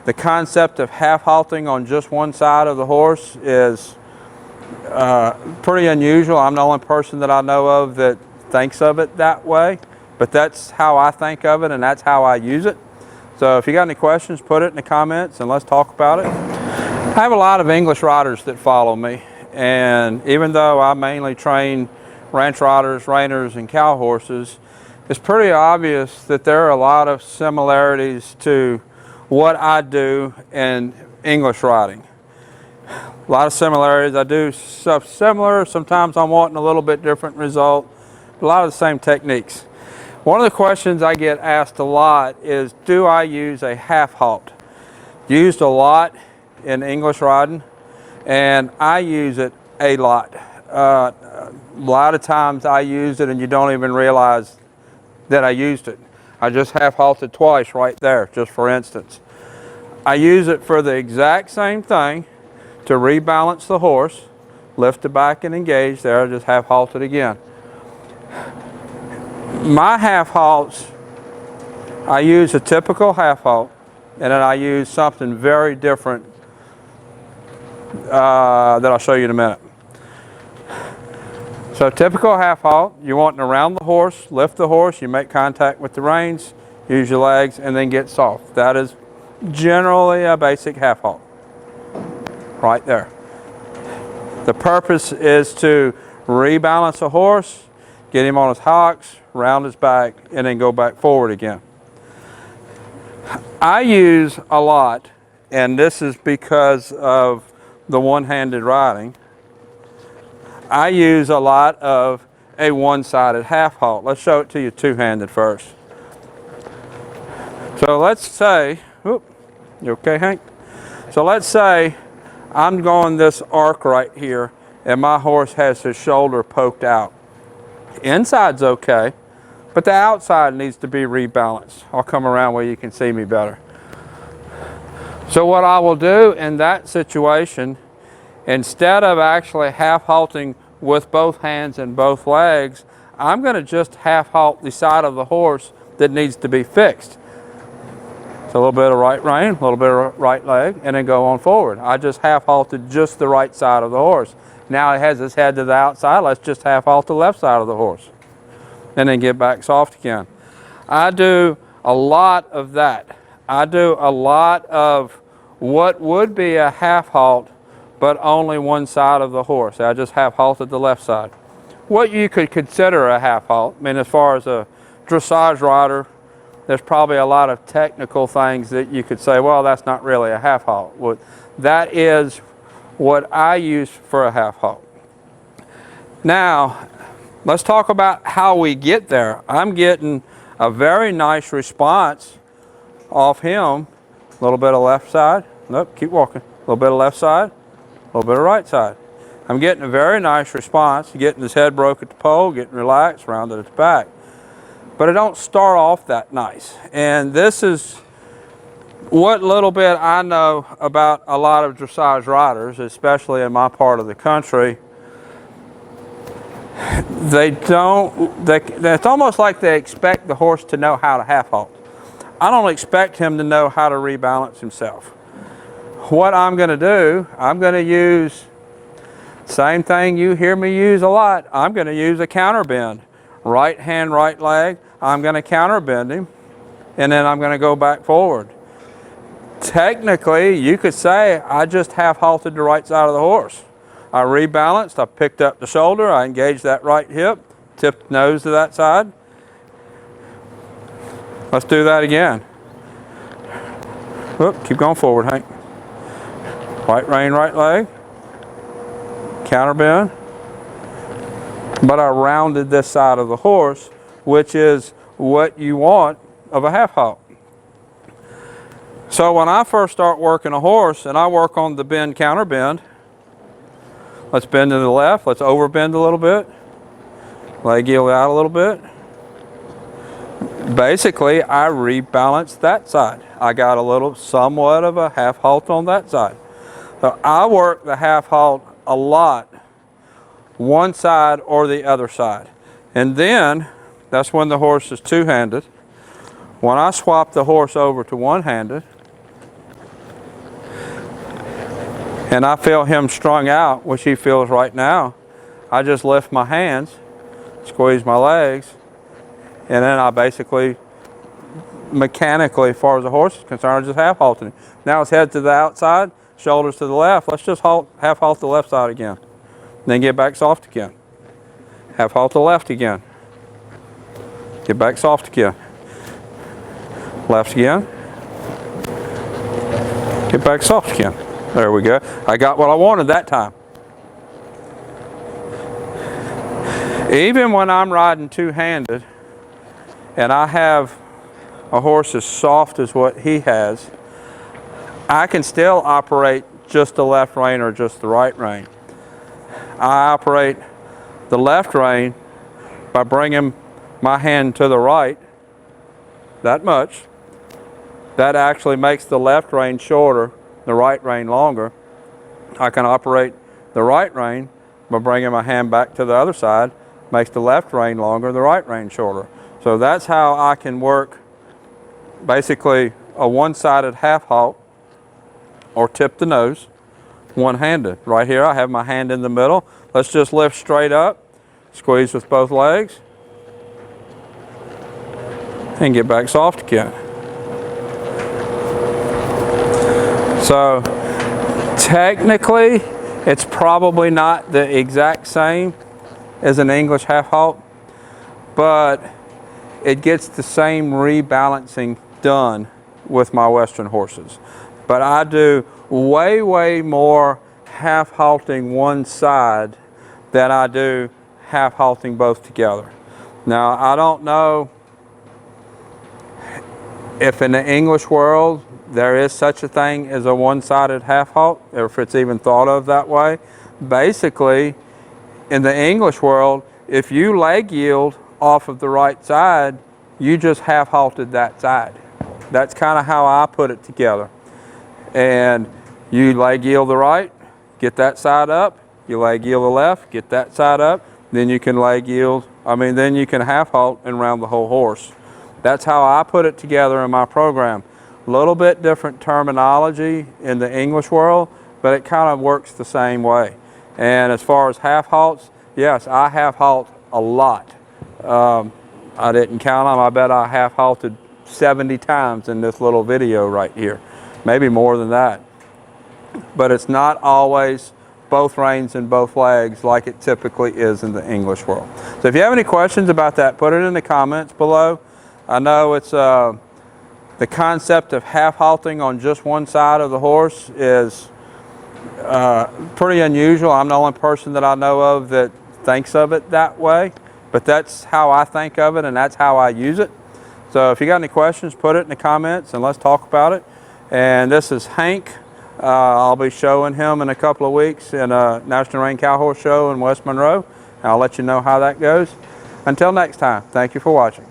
The concept of half halting on just one side of the horse is pretty unusual. I'm the only person that I know of that thinks of it that way, but that's how I think of it and that's how I use it. So if you got any questions, put it in the comments and let's talk about it. I have a lot of English riders that follow me, and even though I mainly train ranch riders, reiners, and cow horses, it's pretty obvious that there are a lot of similarities to what I do in English riding. A lot of similarities. I do stuff similar. Sometimes I'm wanting a little bit different result. A lot of the same techniques. One of the questions I get asked a lot is, do I use a half halt? Used a lot in English riding, and I use it a lot. A lot of times I use it and you don't even realize that I used it. I just half halted twice right there, just for instance. I use it for the exact same thing, to rebalance the horse, lift the back and engage there, just half halted again. My half halts, I use a typical half halt, and then I use something very different that I'll show you in a minute. So typical half halt, you're wanting around the horse, lift the horse, you make contact with the reins, use your legs, and then get soft. That is generally a basic half halt, right there. The purpose is to rebalance a horse, get him on his hocks, round his back, and then go back forward again. I use a lot, and this is because of the one-handed riding, I use a lot of a one-sided half halt. Let's show it to you two-handed first. So let's say, whoop, you okay, Hank? So let's say I'm going this arc right here, and my horse has his shoulder poked out. Inside's okay, but the outside needs to be rebalanced. I'll come around where you can see me better. So what I will do in that situation, instead of actually half halting with both hands and both legs, I'm going to just half halt the side of the horse that needs to be fixed. So a little bit of right rein, a little bit of right leg, and then go on forward. I just half halted just the right side of the horse. Now it has his head to the outside, let's just half halt the left side of the horse. And then get back soft again. I do a lot of that. I do a lot of what would be a half halt, but only one side of the horse. I just half halted the left side. What you could consider a half halt, I mean, as far as a dressage rider, there's probably a lot of technical things that you could say, well, that's not really a half halt. That is what I use for a half halt. Now, let's talk about how we get there. I'm getting a very nice response off him. A little bit of left side. Nope, keep walking. A little bit of left side, a little bit of right side. I'm getting a very nice response. Getting his head broke at the pole, getting relaxed, rounded at the back. But it don't start off that nice. And this is what little bit I know about a lot of dressage riders, especially in my part of the country. It's almost like they expect the horse to know how to half halt. I don't expect him to know how to rebalance himself. What I'm going to do, I'm going to use same thing you hear me use a lot. I'm going to use a counter bend. Right hand, right leg. I'm going to counter bend him, and then I'm going to go back forward. Technically, you could say I just half halted the right side of the horse. I rebalanced, I picked up the shoulder, I engaged that right hip, tipped the nose to that side. Let's do that again. Whoop, keep going forward, Hank. Right rein, right leg. Counter bend. But I rounded this side of the horse, which is what you want of a half halt. So when I first start working a horse and I work on the bend, counter bend, let's bend to the left, let's over bend a little bit, leg heel out a little bit. Basically, I rebalanced that side. I got a little, somewhat of a half halt on that side. So I work the half halt a lot, one side or the other side. And then, that's when the horse is two-handed. When I swap the horse over to one-handed, and I feel him strung out, which he feels right now, I just lift my hands, squeeze my legs, and then I basically, mechanically, as far as the horse is concerned, just half halting. Now it's head to the outside, shoulders to the left. Let's just half halt the left side again. Then get back soft again. Half halt the left again. Get back soft again. Left again. Get back soft again. There we go. I got what I wanted that time. Even when I'm riding two-handed and I have a horse as soft as what he has, I can still operate just the left rein or just the right rein. I operate the left rein by bringing my hand to the right that much. That actually makes the left rein shorter, the right rein longer. I can operate the right rein by bringing my hand back to the other side, makes the left rein longer, the right rein shorter. So that's how I can work basically a one-sided half halt or tip the nose one-handed. Right here I have my hand in the middle. Let's just lift straight up, squeeze with both legs, and get back soft again. So technically it's probably not the exact same as an English half halt, but it gets the same rebalancing done with my Western horses. But I do way more half halting one side than I do half halting both together. Now I don't know if in the English world there is such a thing as a one-sided half halt, or if it's even thought of that way. Basically, in the English world, if you leg yield off of the right side, you just half halted that side. That's kind of how I put it together. And you leg yield the right, get that side up, you leg yield the left, get that side up, then you can then you can half halt and round the whole horse. That's how I put it together in my program. A little bit different terminology in the English world, but it kind of works the same way. And as far as half halts, yes, I half halt a lot. I didn't count them. I bet I half halted 70 times in this little video right here. Maybe more than that. But it's not always both reins and both legs like it typically is in the English world. So if you have any questions about that, put it in the comments below. I know it's the concept of half halting on just one side of the horse is pretty unusual. I'm the only person that I know of that thinks of it that way, but that's how I think of it and that's how I use it. So if you got any questions, put it in the comments and let's talk about it. And this is Hank. I'll be showing him in a couple of weeks in a National Rein Cow Horse Show in West Monroe. I'll let you know how that goes. Until next time, thank you for watching.